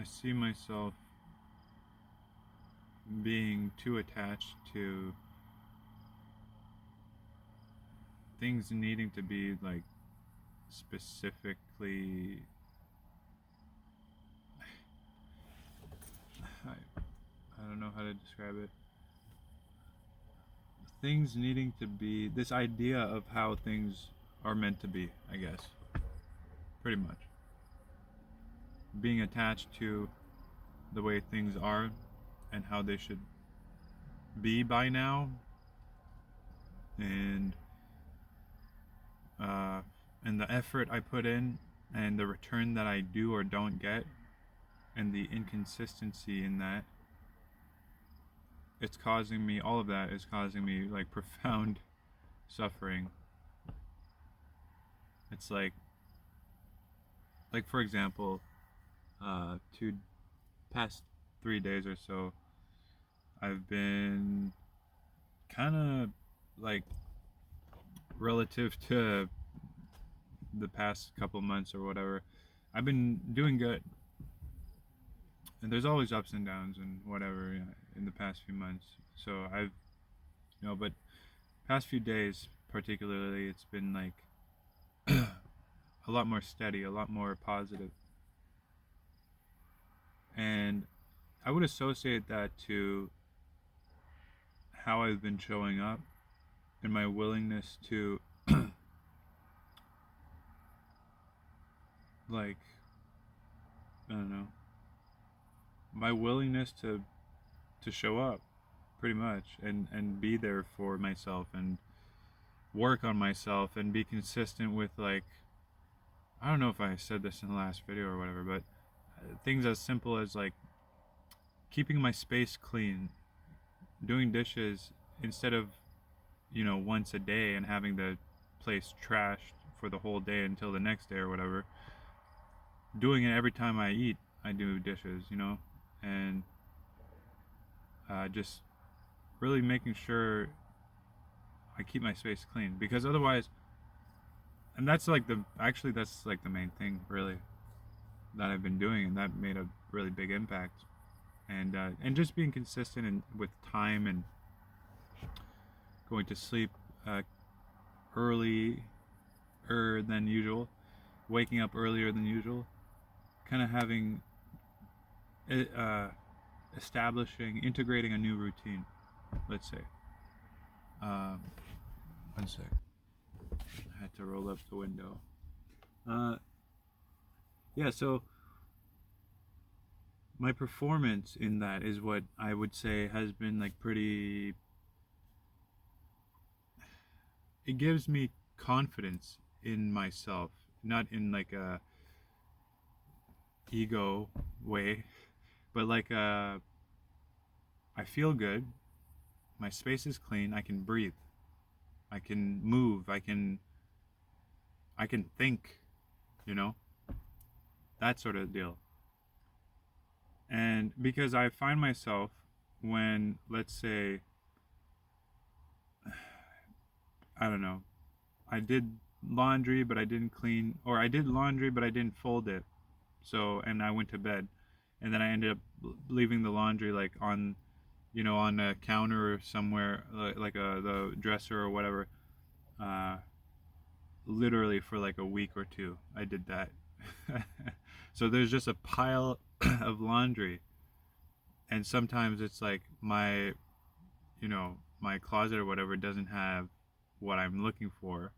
see myself being too attached to things needing to be like specifically I don't know how to describe it. Things needing to be this idea of how things are meant to be, I guess. Pretty much. Being attached to the way things are and how they should be by now, and uh, and the effort I put in and the return that I do or don't get and the inconsistency in that, it's causing me, all of that is causing me like profound suffering. It's like for example, two past 3 days or so, I've been kind of like relative to the past couple months or whatever, I've been doing good. And there's always ups and downs and whatever, in the past few months. So I've, but past few days particularly, it's been like a lot more steady, a lot more positive. And I would associate that to how I've been showing up and my willingness to like, I don't know, my willingness to show up pretty much, and be there for myself and work on myself and be consistent with, like, I don't know if I said this in the last video or whatever, but things as simple as like keeping my space clean, doing dishes instead of once a day and having the place trashed for the whole day until the next day or whatever. Doing it every time I eat, I do dishes, and just really making sure I keep my space clean, because otherwise, and that's like the main thing really that I've been doing, and that made a really big impact. And just being consistent and with time, and going to sleep earlier than usual, waking up earlier than usual, kind of having integrating a new routine, let's say. One sec. I had to roll up the window. Yeah, so my performance in that is what I would say has been like pretty. It gives me confidence in myself, not in like a ego way, but like I feel good. My space is clean. I can breathe. I can move. I can think. That sort of deal. And because I find myself, when, let's say, I don't know, I did laundry but I didn't clean, or I did laundry but I didn't fold it, so, and I went to bed, and then I ended up leaving the laundry like on a counter or somewhere, like the dresser or whatever, literally for like a week or two I did that. So there's just a pile of laundry, and sometimes it's like my closet or whatever doesn't have what I'm looking for,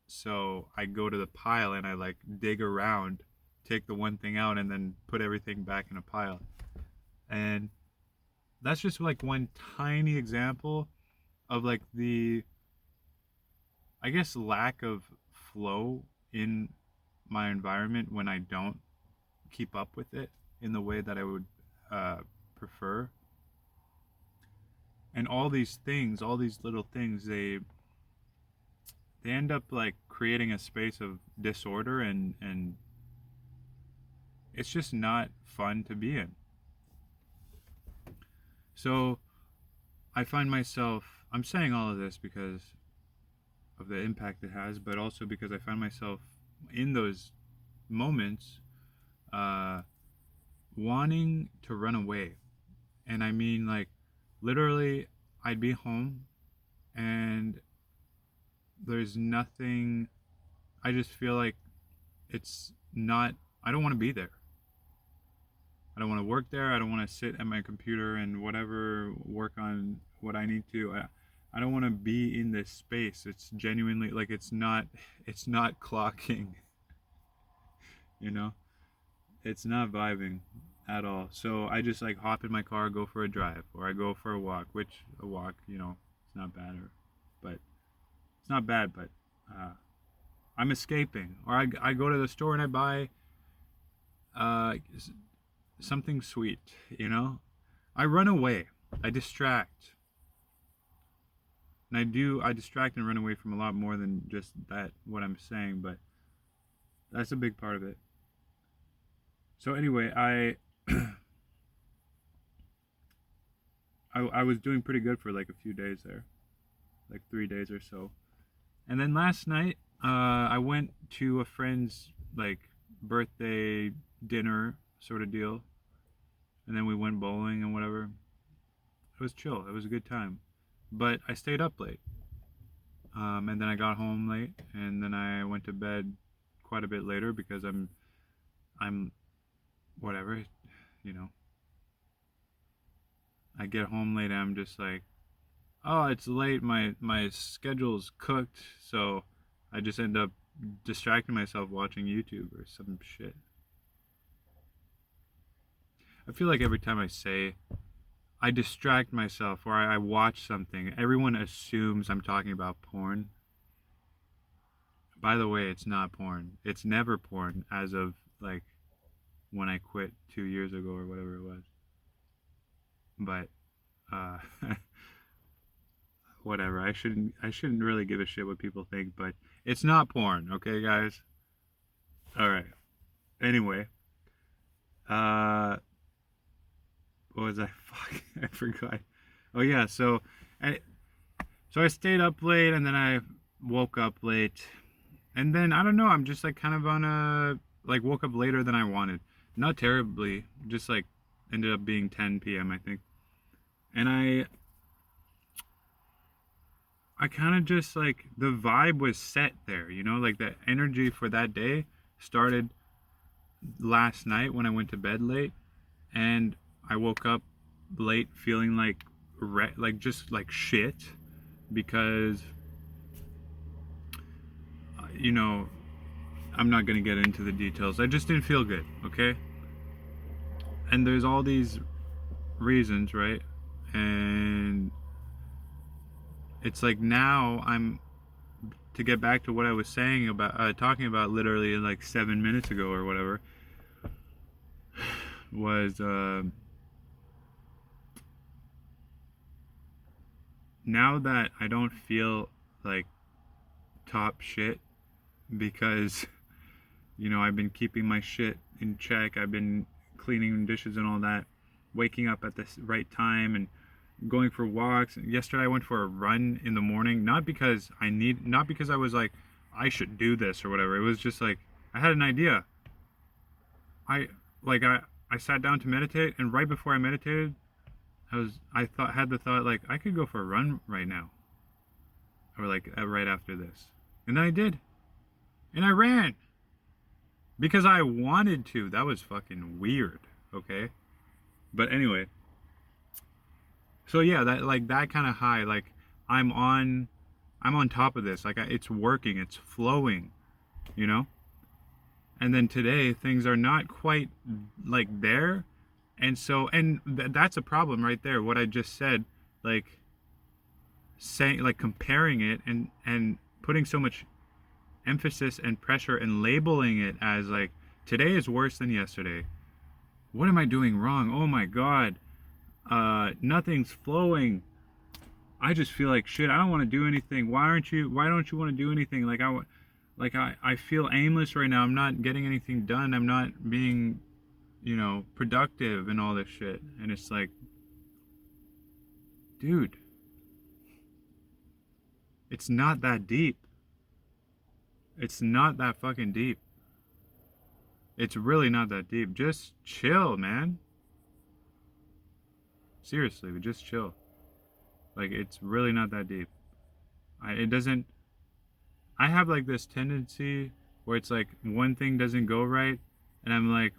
so I go to the pile and I like dig around, take the one thing out, and then put everything back in a pile. And that's just like one tiny example of like the, I guess, lack of flow in my environment when I don't keep up with it in the way that I would prefer. And all these things, all these little things, they end up like creating a space of disorder, and it's just not fun to be in. So I find myself, I'm saying all of this because of the impact it has, but also because I find myself in those moments wanting to run away. And I mean, like, literally, I'd be home and there's nothing. I just feel like it's not, I don't want to be there. I don't want to work there. I don't want to sit at my computer and whatever, work on what I need to. I don't want to be in this space. It's genuinely like it's not clocking, you know? It's not vibing at all. So I just like hop in my car, go for a drive, or I go for a walk, which a walk, it's not bad, but it's not bad, but I'm escaping. Or I go to the store and I buy uh, something sweet, I run away. I distract. And I distract and run away from a lot more than just that, what I'm saying, but that's a big part of it. So anyway, I was doing pretty good for like a few days there, like 3 days or so. And then last night, I went to a friend's like birthday dinner sort of deal. And then we went bowling and whatever. It was chill. It was a good time. But I stayed up late. And then I got home late, and then I went to bed quite a bit later because I'm whatever, you know. I get home late and I'm just like, oh, it's late. My schedule's cooked, so I just end up distracting myself watching YouTube or some shit. I feel like every time I say I distract myself or I watch something, everyone assumes I'm talking about porn. By the way, it's not porn. It's never porn as of like when I quit 2 years ago or whatever it was. But uh, whatever. I shouldn't really give a shit what people think, but it's not porn, okay, guys? All right. Anyway, uh, what was I? Fuck, I forgot. Oh yeah, so I stayed up late and then I woke up late, and then I don't know. I'm just like kind of on a like woke up later than I wanted. Not terribly, just like ended up being 10 p.m. I think, and I kind of just like the vibe was set there, like the energy for that day started last night when I went to bed late, and I woke up late feeling like just like shit because you know I'm not gonna get into the details. I just didn't feel good, okay? And there's all these reasons, right? And it's like now I'm to get back to what I was saying about talking about literally like 7 minutes ago or whatever was now that I don't feel like top shit because I've been keeping my shit in check. I've been cleaning dishes and all that, waking up at the right time and going for walks. Yesterday I went for a run in the morning, not because I was like I should do this or whatever. It was just like I had an idea. I sat down to meditate, and right before I meditated, had the thought like I could go for a run right now, or like right after this, and then I did, and I ran because I wanted to. That was fucking weird, okay? But anyway, so yeah, that kind of high, like I'm on top of this, like it's working, it's flowing, you know. And then today things are not quite like there, and so that's a problem right there. What I just said, like saying, like comparing it and putting so much emphasis and pressure and labeling it as like today is worse than yesterday. What am I doing wrong? Oh my god, nothing's flowing. I just feel like shit. I don't want to do anything. Why don't you want to do anything? I feel aimless right now. I'm not getting anything done. I'm not being, productive and all this shit. And it's like, dude, it's not that deep. It's not that fucking deep. It's really not that deep. Just chill, man. Seriously, just chill. Like, it's really not that deep. It doesn't. I have like this tendency where it's like one thing doesn't go right, and I'm like,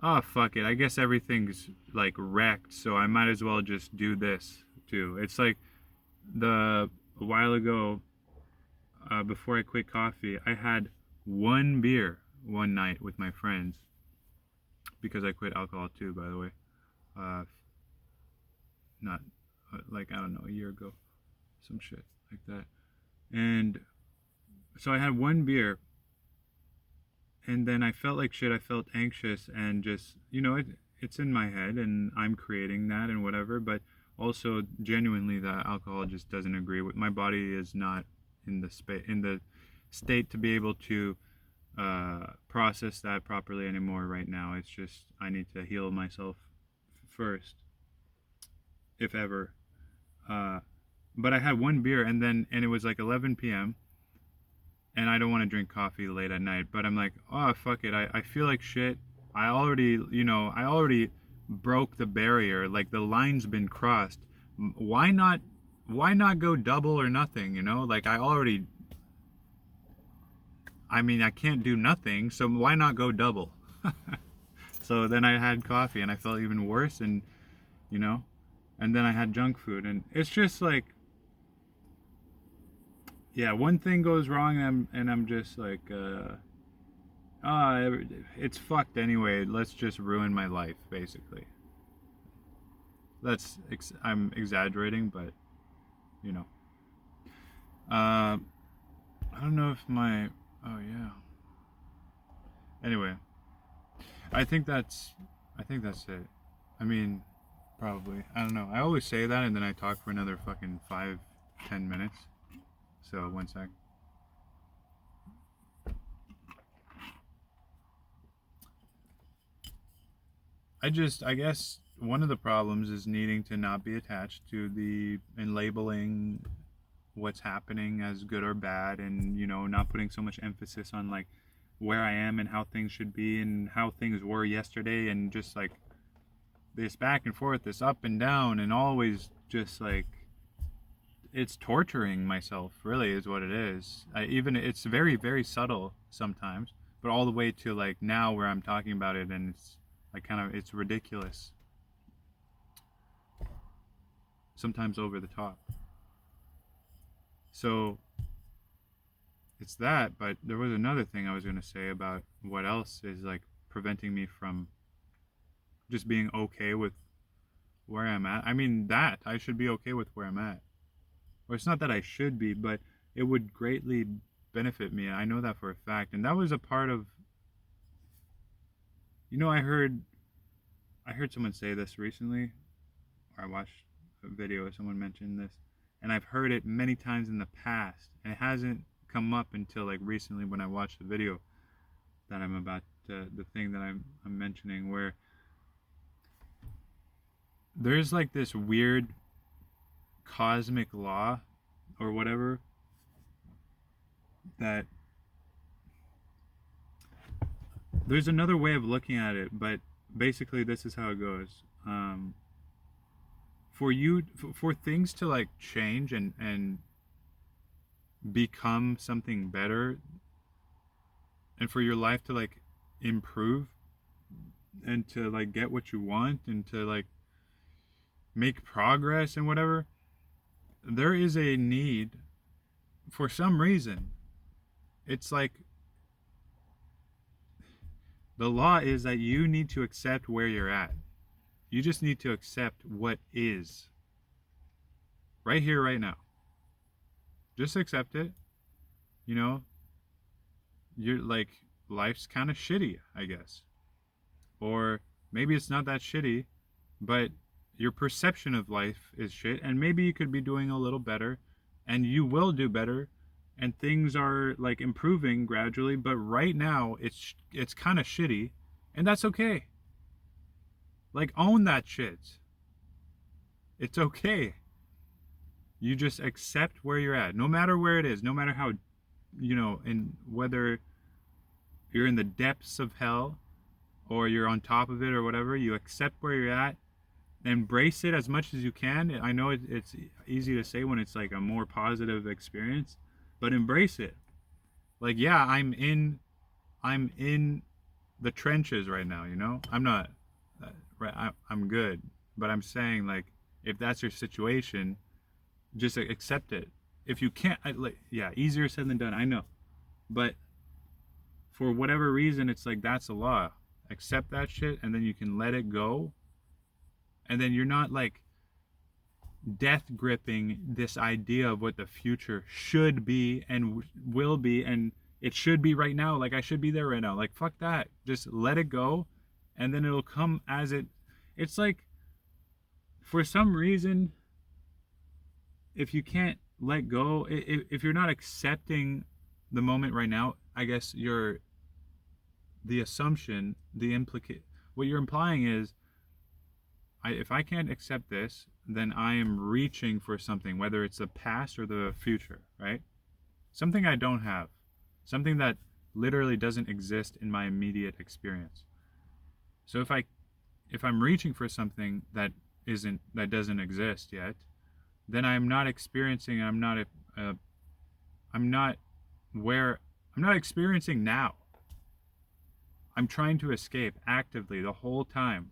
oh fuck it. I guess everything's like wrecked, so I might as well just do this too. It's like a while ago, before I quit coffee, I had one beer one night with my friends because I quit alcohol too, by the way. Uh, not like, I don't know, a year ago, some shit like that. And so I had one beer, and then I felt like shit. I felt anxious, and just, it's in my head, and I'm creating that and whatever. But also, genuinely, the alcohol just doesn't agree with my body. Is not in the state to be able to process that properly anymore right now. It's just, I need to heal myself first, if ever. But I had one beer, and it was like 11 p.m. and I don't want to drink coffee late at night, but I'm like, oh fuck it, I feel like shit. I already broke the barrier, like the line's been crossed. Why not go double or nothing, Like, I mean, I can't do nothing, so why not go double? So then I had coffee, and I felt even worse, and you know, and then I had junk food, and it's just like, yeah, one thing goes wrong, and I'm just like, it's fucked anyway. Let's just ruin my life, basically. I'm exaggerating, but you know, I don't know if my, oh yeah. Anyway, I think that's, I think that's it. I mean, probably. I don't know. I always say that, and then I talk for another fucking 5-10 minutes. So one sec. I guess one of the problems is needing to not be attached to and labeling what's happening as good or bad, and not putting so much emphasis on like where I am and how things should be and how things were yesterday, and just like this back and forth, this up and down, and always just like, it's torturing myself, really, is what it is. It's very, very subtle sometimes, but all the way to like now where I'm talking about it, and it's like it's ridiculous. Sometimes over the top. So it's that, but there was another thing I was going to say about what else is like preventing me from just being okay with where I'm at. I mean, that I should be okay with where I'm at. Or it's not that I should be, but it would greatly benefit me. I know that for a fact. And that was a part of, I heard someone say this recently, or I watched a video where someone mentioned this, and I've heard it many times in the past, and it hasn't come up until like recently when I watched the video that I'm about to, the thing that I'm mentioning, where there's like this weird cosmic law or whatever that there's another way of looking at it, but basically this is how it goes. For things to like change and become something better, and for your life to like improve, and to like get what you want, and to like make progress and whatever, there is a need, for some reason. It's like the law is that you need to accept where you're at. You just need to accept what is right here, right now. Just accept it. You're like, life's kind of shitty, I guess. Or maybe it's not that shitty, but your perception of life is shit, and maybe you could be doing a little better, and you will do better, and things are like improving gradually, but right now it's kind of shitty, and that's okay. Like, own that shit. It's okay. You just accept where you're at, no matter where it is, no matter how, and whether you're in the depths of hell, or you're on top of it or whatever, you accept where you're at, embrace it as much as you can. I know it's easy to say when it's like a more positive experience, but embrace it. Like, yeah, I'm in the trenches right now, you know? I'm not right, I'm good, but I'm saying, like, if that's your situation, just accept it. If you can't, like, yeah, easier said than done, I know, but for whatever reason, it's like that's the law. Accept that shit, and then you can let it go, and then you're not like death gripping this idea of what the future should be and will be, and it should be right now. Like, I should be there right now. Like, fuck that. Just let it go, and then it'll come as it. It's like, for some reason, if you can't let go, if you're not accepting the moment right now, I guess you're the assumption, the implicate, what you're implying is, if I can't accept this, then I am reaching for something, whether it's the past or the future, right? Something I don't have, something that literally doesn't exist in my immediate experience. So if I'm reaching for something that doesn't exist yet, then I'm not experiencing. I'm not where I'm not experiencing now. I'm trying to escape actively the whole time.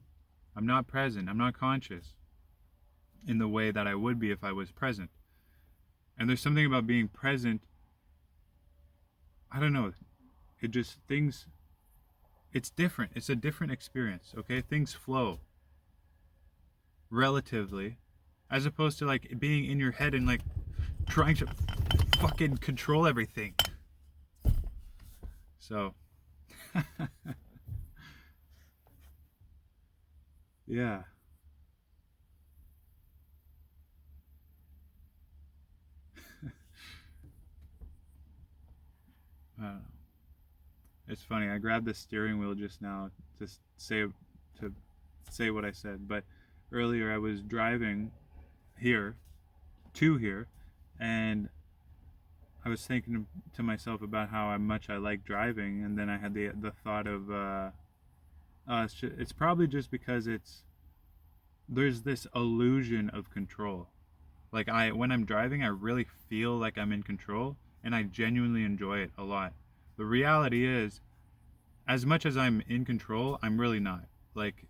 I'm not present. I'm not conscious in the way that I would be if I was present. And there's something about being present. I don't know. It just, things, it's different. It's a different experience, okay? Things flow relatively, as opposed to like being in your head and like trying to fucking control everything. So, yeah. I don't know. It's funny. I grabbed the steering wheel just now to say what I said, but earlier I was driving here to here, and I was thinking to myself about how much I like driving, and then I had the thought of it's probably just because there's this illusion of control. Like, when I'm driving, I really feel like I'm in control, and I genuinely enjoy it a lot. The reality is, as much as I'm in control, I'm really not. Like,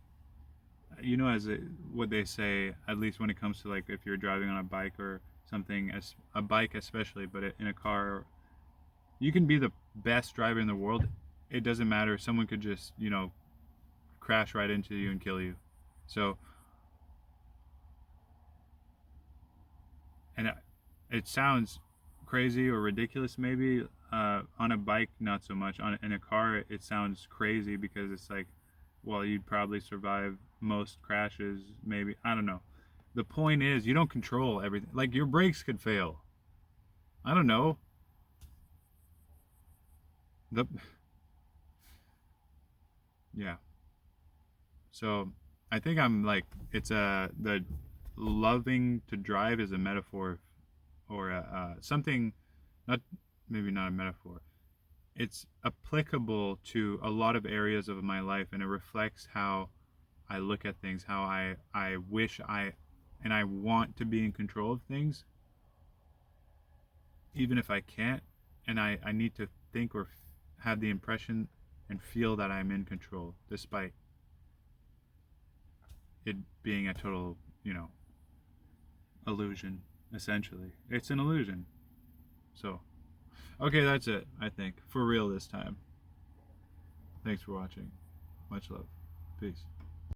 what they say, at least when it comes to, like, if you're driving on a bike or something, as a bike especially, but in a car, you can be the best driver in the world. It doesn't matter. Someone could just, crash right into you and kill you. So, and it sounds crazy or ridiculous maybe. On a bike, not so much. In a car, it sounds crazy because it's like, well, you'd probably survive most crashes, maybe. I don't know. The point is, you don't control everything. Like, your brakes could fail. I don't know. The Yeah. So I think I'm like, it's the loving to drive is a metaphor, or something, not maybe not a metaphor. It's applicable to a lot of areas of my life, and it reflects how I look at things, how I wish and I want to be in control of things, even if I can't, and I need to think or have the impression and feel that I'm in control, despite it being a total, illusion, essentially. It's an illusion. So, okay, that's it, I think. For real this time. Thanks for watching. Much love. Peace.